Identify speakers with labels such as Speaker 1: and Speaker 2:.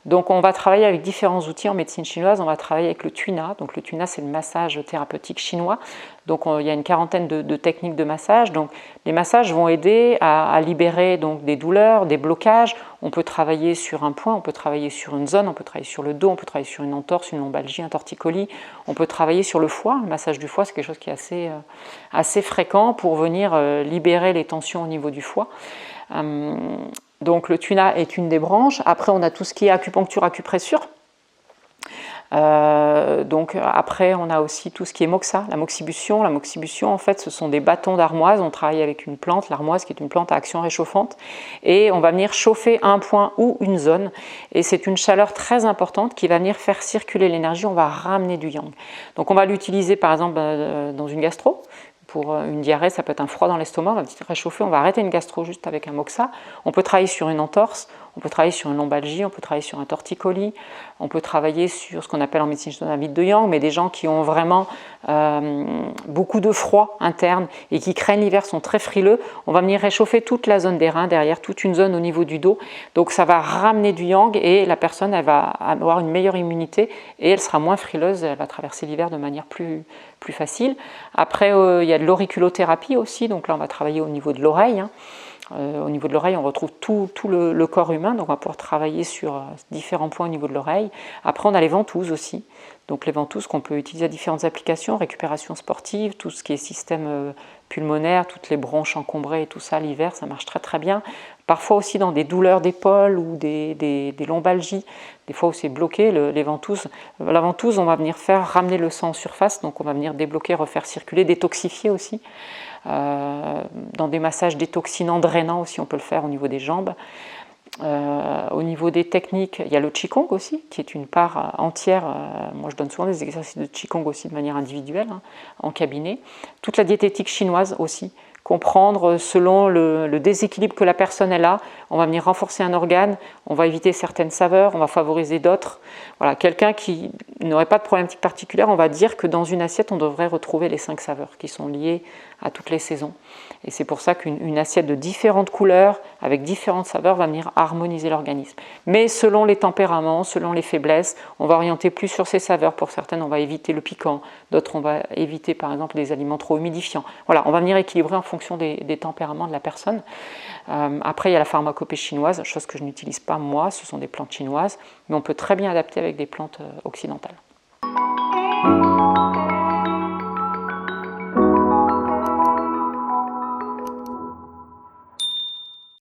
Speaker 1: Donc on va travailler avec différents outils en médecine chinoise. On va travailler avec le tuina. Donc le tuina, c'est le massage thérapeutique chinois. Donc il y a une quarantaine de techniques de massage. Donc les massages vont aider à libérer donc, des douleurs, des blocages. On peut travailler sur un point, on peut travailler sur une zone, on peut travailler sur le dos, on peut travailler sur une entorse, une lombalgie, un torticolis. On peut travailler sur le foie. Le massage du foie, c'est quelque chose qui est assez fréquent pour venir libérer les tensions au niveau du foie. Donc le tuina est une des branches. Après, on a tout ce qui est acupuncture, acupressure. Donc après, on a aussi tout ce qui est moxa, la moxibution. La moxibution, en fait, ce sont des bâtons d'armoise. On travaille avec une plante, l'armoise, qui est une plante à action réchauffante. Et on va venir chauffer un point ou une zone. Et c'est une chaleur très importante qui va venir faire circuler l'énergie. On va ramener du yang. Donc on va l'utiliser, par exemple, dans une gastro. Pour une diarrhée, ça peut être un froid dans l'estomac, on va réchauffer, on va arrêter une gastro juste avec un moxa. On peut travailler sur une entorse, on peut travailler sur une lombalgie, on peut travailler sur un torticolis, on peut travailler sur ce qu'on appelle en médecine chinoise un vide de yang, mais des gens qui ont vraiment beaucoup de froid interne et qui craignent l'hiver, sont très frileux, on va venir réchauffer toute la zone des reins, derrière toute une zone au niveau du dos. Donc ça va ramener du yang et la personne elle va avoir une meilleure immunité et elle sera moins frileuse, elle va traverser l'hiver de manière plus facile. Après, il y a de l'auriculothérapie aussi, donc là on va travailler au niveau de l'oreille. Au niveau de l'oreille, on retrouve tout le corps humain, donc on va pouvoir travailler sur différents points au niveau de l'oreille. Après, on a les ventouses aussi, donc les ventouses qu'on peut utiliser à différentes applications, récupération sportive, tout ce qui est système pulmonaire, toutes les bronches encombrées et tout ça, l'hiver, ça marche très très bien. Parfois aussi dans des douleurs d'épaule ou des lombalgies, des fois où c'est bloqué, les ventouses. La ventouse, on va venir faire ramener le sang en surface, donc on va venir débloquer, refaire circuler, détoxifier aussi. Dans des massages détoxinants, drainants aussi, on peut le faire au niveau des jambes. Au niveau des techniques, il y a le Qigong aussi, qui est une part entière. Moi, je donne souvent des exercices de Qigong aussi de manière individuelle, en cabinet. Toute la diététique chinoise aussi. Comprendre selon le déséquilibre que la personne est là, on va venir renforcer un organe, on va éviter certaines saveurs, on va favoriser d'autres. Voilà, quelqu'un qui n'aurait pas de problématique particulière, on va dire que dans une assiette, on devrait retrouver les 5 saveurs qui sont liées à toutes les saisons. Et c'est pour ça qu'une assiette de différentes couleurs, avec différentes saveurs, va venir harmoniser l'organisme. Mais selon les tempéraments, selon les faiblesses, on va orienter plus sur ces saveurs. Pour certaines, on va éviter le piquant, d'autres, on va éviter par exemple des aliments trop humidifiants. Voilà, on va venir équilibrer en fonction des tempéraments de la personne. Après, il y a la pharmacopée chinoise, chose que je n'utilise pas moi, ce sont des plantes chinoises, mais on peut très bien adapter avec des plantes occidentales.